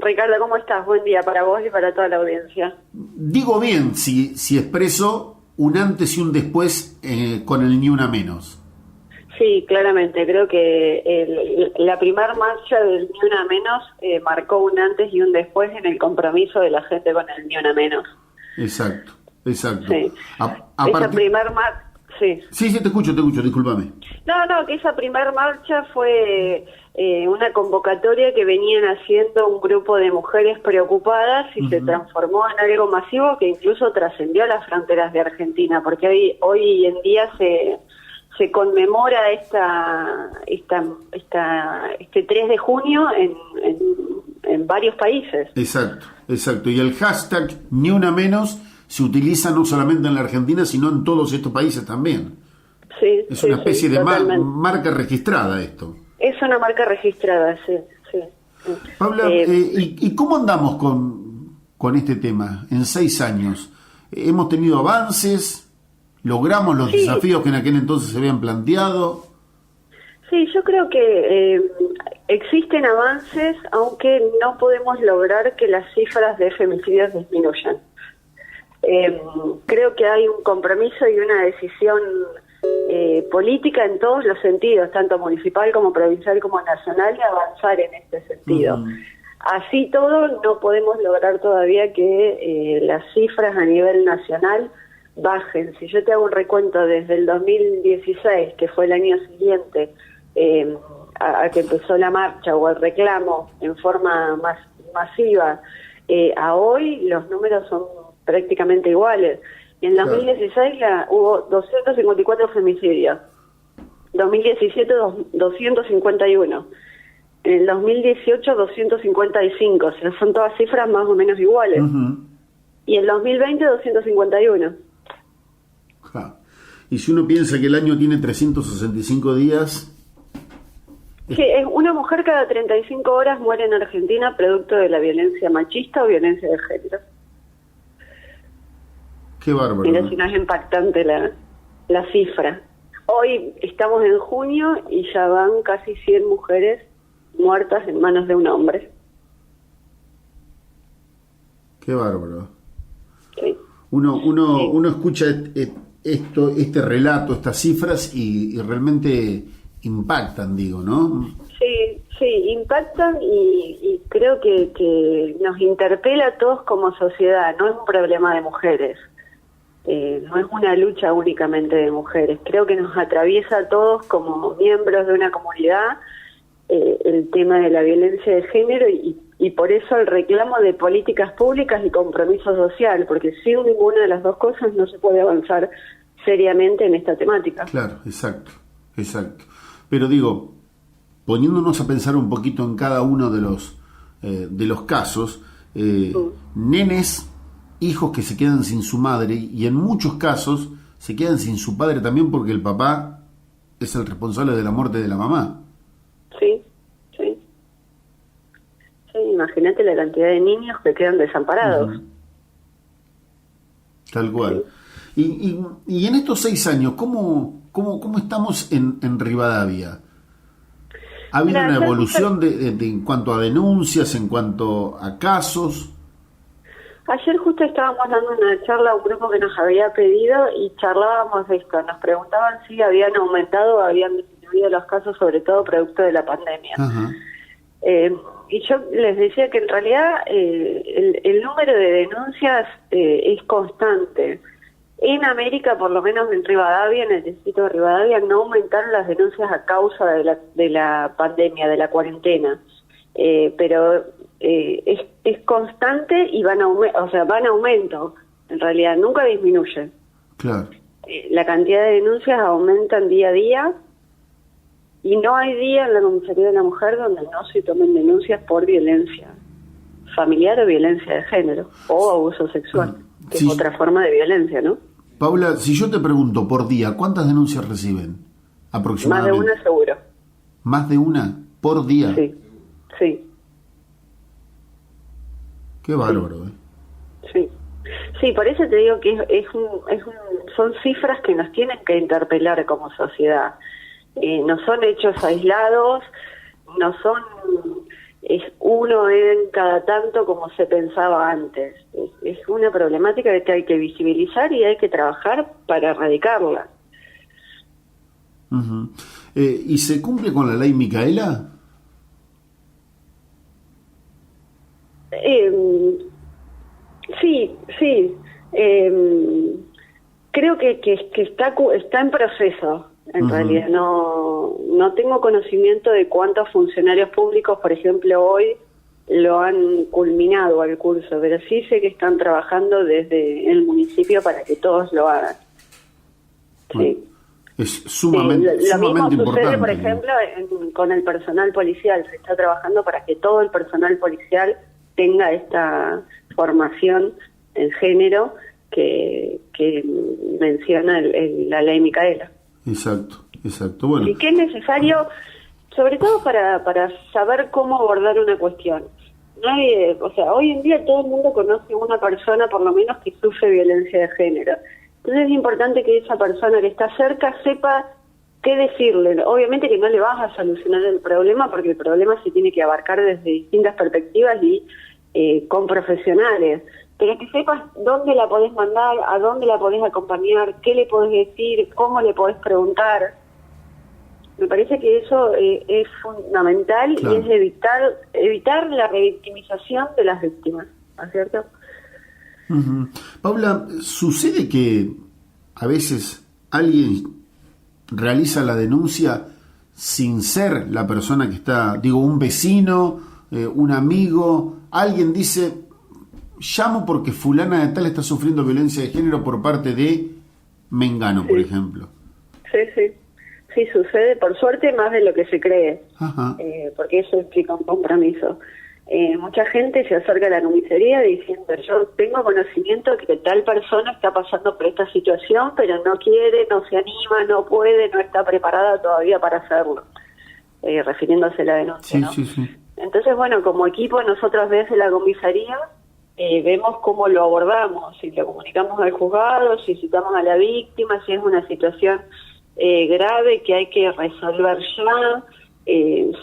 Ricardo, ¿cómo estás? Buen día para vos y para toda la audiencia. Digo bien si expreso un antes y un después con el Ni Una Menos. Sí, claramente. Creo que la primera marcha del Ni Una Menos marcó un antes y un después en el compromiso de la gente con el Ni Una Menos. Exacto. Sí. Esa primer marcha... Sí, te escucho, discúlpame. No, que esa primer marcha fue una convocatoria que venían haciendo un grupo de mujeres preocupadas y se transformó en algo masivo que incluso trascendió las fronteras de Argentina, porque hoy en día se conmemora este 3 de junio en varios países. Exacto. Y el hashtag Ni Una Menos se utiliza no solamente en la Argentina, sino en todos estos países también. Sí, es una especie de marca registrada esto. Es una marca registrada, sí. Paula, ¿y cómo andamos con este tema en 6 años? ¿Hemos tenido avances? ¿Logramos los desafíos que en aquel entonces se habían planteado? Sí, yo creo que existen avances, aunque no podemos lograr que las cifras de femicidios disminuyan. Creo que hay un compromiso y una decisión política en todos los sentidos, tanto municipal como provincial como nacional, de avanzar en este sentido. Así todo, no podemos lograr todavía que las cifras a nivel nacional bajen. Si yo te hago un recuento desde el 2016, que fue el año siguiente a que empezó la marcha o el reclamo en forma más masiva, a hoy los números son prácticamente iguales. Y en 2016 hubo 254 femicidios, 2017 251, en el 2018 255, o sea, son todas cifras más o menos iguales. Y en 2020 251. Y si uno piensa que el año tiene 365 días... Sí, es una mujer cada 35 horas muere en Argentina producto de la violencia machista o violencia de género. Qué bárbaro. Mira si no es impactante la cifra. Hoy estamos en junio y ya van casi 100 mujeres muertas en manos de un hombre. Qué bárbaro. Sí. Uno escucha este relato, estas cifras y realmente impactan, digo, ¿no? Sí, impactan y creo que nos interpela a todos como sociedad. No es un problema de mujeres. No es una lucha únicamente de mujeres. Creo que nos atraviesa a todos como miembros de una comunidad el tema de la violencia de género y por eso el reclamo de políticas públicas y compromiso social, porque sin ninguna de las dos cosas no se puede avanzar seriamente en esta temática. Claro, exacto. Pero digo, poniéndonos a pensar un poquito en cada uno de los casos, nenes, hijos que se quedan sin su madre y en muchos casos se quedan sin su padre también porque el papá es el responsable de la muerte de la mamá. Sí. Imagínate la cantidad de niños que quedan desamparados. Tal cual. Sí. Y en estos 6 años, ¿cómo estamos en Rivadavia? ¿Ha habido una evolución de en cuanto a denuncias, en cuanto a casos? Ayer justo estábamos dando una charla a un grupo que nos había pedido y charlábamos de esto. Nos preguntaban si habían aumentado o habían disminuido los casos, sobre todo producto de la pandemia. Y yo les decía que en realidad el número de denuncias es constante. En América, por lo menos en Rivadavia, en el distrito de Rivadavia, no aumentaron las denuncias a causa de la pandemia, de la cuarentena. Pero es constante y van a aumento. En realidad, nunca disminuye. Claro. La cantidad de denuncias aumentan día a día y no hay día en la comisaría de la mujer donde no se tomen denuncias por violencia familiar o violencia de género o abuso sexual, que es otra forma de violencia, ¿no? Paula, si yo te pregunto por día, ¿cuántas denuncias reciben aproximadamente? Más de una seguro. ¿Más de una por día? Sí. Qué bárbaro, Sí, por eso te digo que son cifras que nos tienen que interpelar como sociedad. No son hechos aislados, no son es uno en cada tanto como se pensaba antes. Es una problemática que hay que visibilizar y hay que trabajar para erradicarla. Uh-huh. ¿Y se cumple con la ley Micaela? Sí. Creo que está en proceso. En realidad no tengo conocimiento de cuántos funcionarios públicos, por ejemplo, hoy lo han culminado al curso, pero sí sé que están trabajando desde el municipio para que todos lo hagan. Sí. Es sumamente, lo sumamente mismo importante. sucede, por ejemplo, con el personal policial. Se está trabajando para que todo el personal policial tenga esta formación en género que menciona la ley Micaela. Exacto. Bueno. Y que es necesario, sobre todo para saber cómo abordar una cuestión. Hoy en día todo el mundo conoce a una persona, por lo menos, que sufre violencia de género. Entonces es importante que esa persona que está cerca sepa qué decirle. Obviamente que no le vas a solucionar el problema, porque el problema se tiene que abarcar desde distintas perspectivas y con profesionales. Pero que sepas dónde la podés mandar, a dónde la podés acompañar, qué le podés decir, cómo le podés preguntar. Me parece que eso es fundamental. Claro. Y es evitar la revictimización de las víctimas, ¿no es cierto? Uh-huh. Paula, ¿sucede que a veces alguien realiza la denuncia sin ser la persona que está, un vecino, un amigo, alguien dice, llamo porque fulana de tal está sufriendo violencia de género por parte de Mengano, por ejemplo? Sí, sucede, por suerte, más de lo que se cree. Ajá. Porque eso implica un compromiso. Mucha gente se acerca a la comisaría diciendo, yo tengo conocimiento que tal persona está pasando por esta situación, pero no quiere, no se anima, no puede, no está preparada todavía para hacerlo, refiriéndose a la denuncia, ¿no? Sí. Entonces, como equipo, nosotros desde la comisaría vemos cómo lo abordamos, si lo comunicamos al juzgado, si citamos a la víctima, si es una situación grave que hay que resolver ya,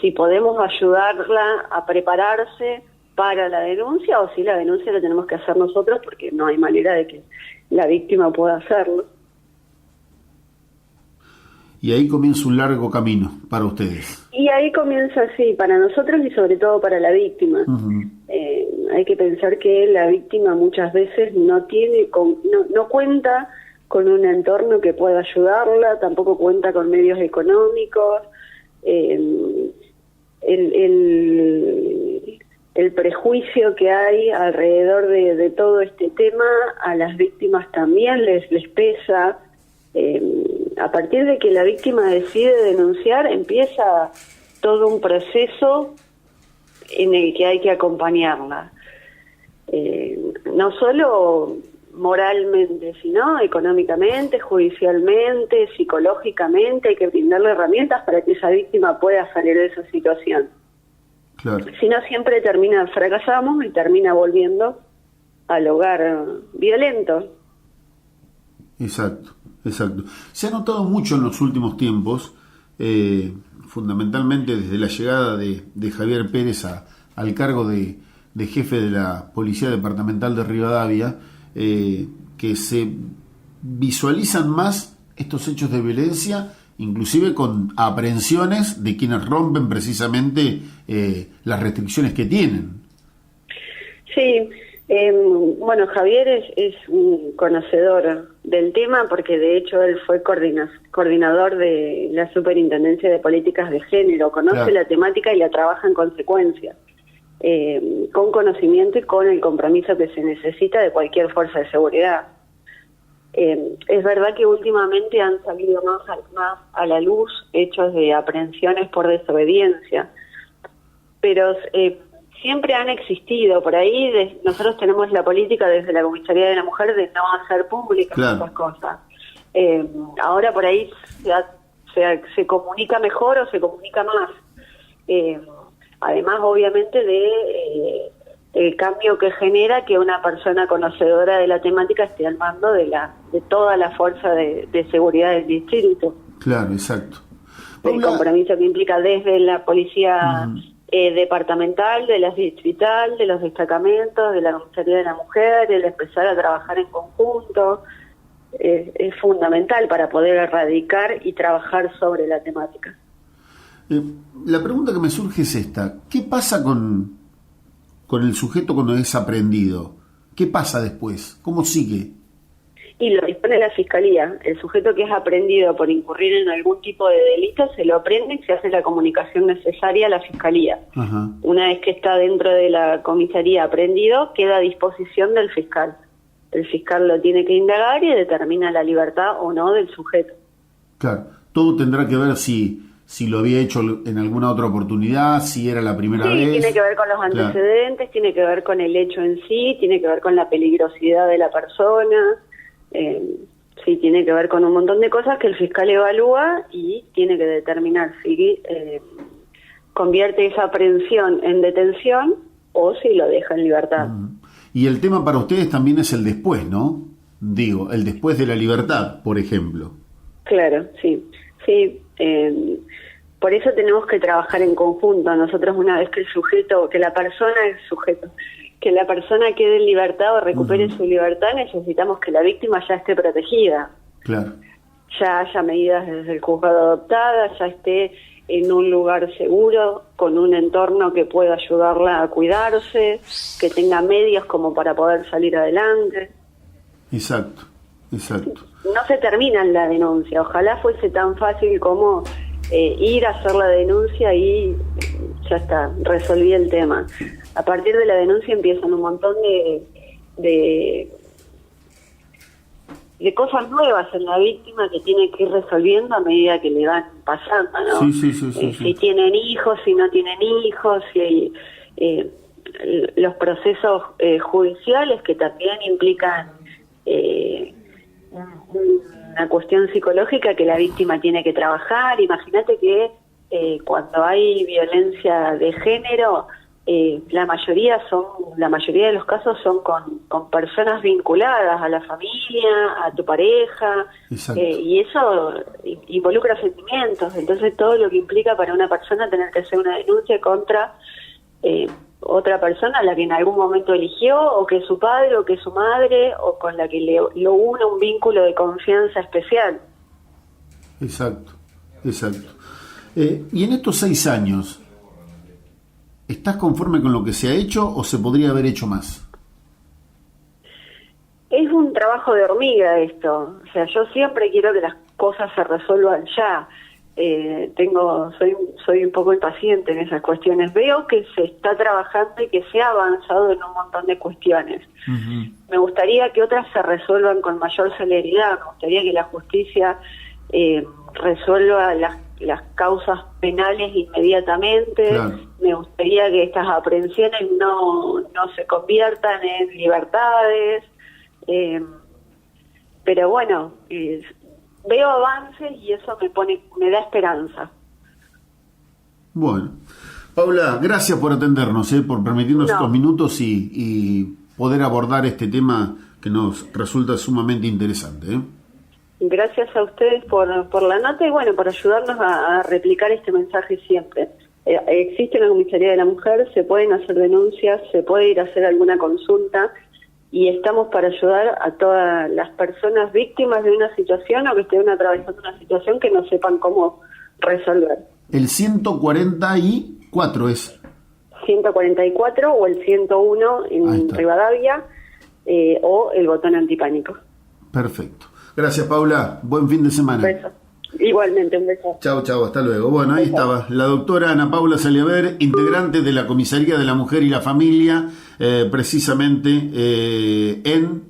si podemos ayudarla a prepararse para la denuncia, o si la denuncia la tenemos que hacer nosotros, porque no hay manera de que la víctima pueda hacerlo. Y ahí comienza un largo camino para ustedes. Y ahí comienza, sí, para nosotros y sobre todo para la víctima. Uh-huh. Hay que pensar que la víctima muchas veces no cuenta con un entorno que pueda ayudarla, tampoco cuenta con medios económicos. El prejuicio que hay alrededor de todo este tema a las víctimas también les pesa. A partir de que la víctima decide denunciar, empieza todo un proceso en el que hay que acompañarla, no solo moralmente, sino económicamente, judicialmente, psicológicamente. Hay que brindarle herramientas para que esa víctima pueda salir de esa situación. Claro. Si no, siempre fracasamos y termina volviendo al hogar violento. Exacto. Se ha notado mucho en los últimos tiempos, fundamentalmente desde la llegada de Javier Pérez al cargo de jefe de la Policía Departamental de Rivadavia, que se visualizan más estos hechos de violencia, inclusive con aprehensiones de quienes rompen precisamente las restricciones que tienen. Sí, Javier es un conocedor del tema, porque de hecho él fue coordinador de la Superintendencia de Políticas de Género, conoce la temática y la trabaja en consecuencia. Con conocimiento y con el compromiso que se necesita de cualquier fuerza de seguridad. Es verdad que últimamente han salido más a la luz hechos de aprehensiones por desobediencia, pero siempre han existido. Por ahí nosotros tenemos la política desde la Comisaría de la Mujer de no hacer públicas esas cosas. Ahora por ahí se comunica mejor o se comunica más. Además, obviamente, el cambio que genera que una persona conocedora de la temática esté al mando de toda la fuerza de seguridad del distrito. Claro, exacto. El compromiso que implica desde la policía departamental, de la distrital, de los destacamentos, de la Comisaría de la Mujer, el empezar a trabajar en conjunto, es fundamental para poder erradicar y trabajar sobre la temática. La pregunta que me surge es esta: ¿qué pasa con el sujeto cuando es aprendido? ¿Qué pasa después? ¿Cómo sigue? Y lo dispone la Fiscalía. El sujeto que es aprendido por incurrir en algún tipo de delito se lo aprende y se hace la comunicación necesaria a la Fiscalía. Ajá. Una vez que está dentro de la comisaría aprendido, queda a disposición del fiscal. El fiscal lo tiene que indagar y determina la libertad o no del sujeto. Claro, todo tendrá que ver si lo había hecho en alguna otra oportunidad, si era la primera vez. Sí, tiene que ver con los antecedentes, claro. Tiene que ver con el hecho en sí, tiene que ver con la peligrosidad de la persona, sí, tiene que ver con un montón de cosas que el fiscal evalúa y tiene que determinar si convierte esa aprehensión en detención o si lo deja en libertad. Y el tema para ustedes también es el después, ¿no? Digo, el después de la libertad, por ejemplo. Claro, sí. Sí, por eso tenemos que trabajar en conjunto. Nosotros, una vez que la persona quede en libertad o recupere su libertad, necesitamos que la víctima ya esté protegida. Claro. Ya haya medidas desde el juzgado adoptadas, ya esté en un lugar seguro, con un entorno que pueda ayudarla a cuidarse, que tenga medios como para poder salir adelante. Exacto. No se termina en la denuncia. Ojalá fuese tan fácil como ir a hacer la denuncia y ya está, resolví el tema. A partir de la denuncia empiezan un montón de cosas nuevas en la víctima que tiene que ir resolviendo a medida que le van pasando, ¿no? Sí. Si tienen hijos, si no tienen hijos, si los procesos judiciales que también implican una cuestión psicológica que la víctima tiene que trabajar. Imagínate que cuando hay violencia de género, la mayoría de los casos son con personas vinculadas a la familia, a tu pareja, y eso involucra sentimientos. Entonces todo lo que implica para una persona tener que hacer una denuncia contra otra persona a la que en algún momento eligió, o que es su padre, o que es su madre, o con la que lo une un vínculo de confianza especial. Exacto. Y en estos 6 años, ¿estás conforme con lo que se ha hecho o se podría haber hecho más? Es un trabajo de hormiga esto. O sea, yo siempre quiero que las cosas se resuelvan ya. Soy un poco impaciente en esas cuestiones. Veo que se está trabajando y que se ha avanzado en un montón de cuestiones. Uh-huh. Me gustaría que otras se resuelvan con mayor celeridad. Me gustaría que la justicia resuelva las causas penales inmediatamente. Claro. Me gustaría que estas aprehensiones no se conviertan en libertades. Pero bueno, veo avances y eso me da esperanza. Bueno, Paula, gracias por atendernos, por permitirnos estos minutos y poder abordar este tema que nos resulta sumamente interesante. Gracias a ustedes por la nota y bueno, por ayudarnos a replicar este mensaje siempre. Existe la Comisaría de la Mujer, se pueden hacer denuncias, se puede ir a hacer alguna consulta y estamos para ayudar a todas las personas víctimas de una situación o que estén atravesando una situación que no sepan cómo resolver. El 144 es. 144 o el 101 en Rivadavia o el botón antipánico. Perfecto. Gracias, Paula. Buen fin de semana. Un beso. Igualmente, un beso. Chau, hasta luego. Bueno, ahí estaba la doctora Ana Paula Saliaver, integrante de la Comisaría de la Mujer y la Familia, precisamente en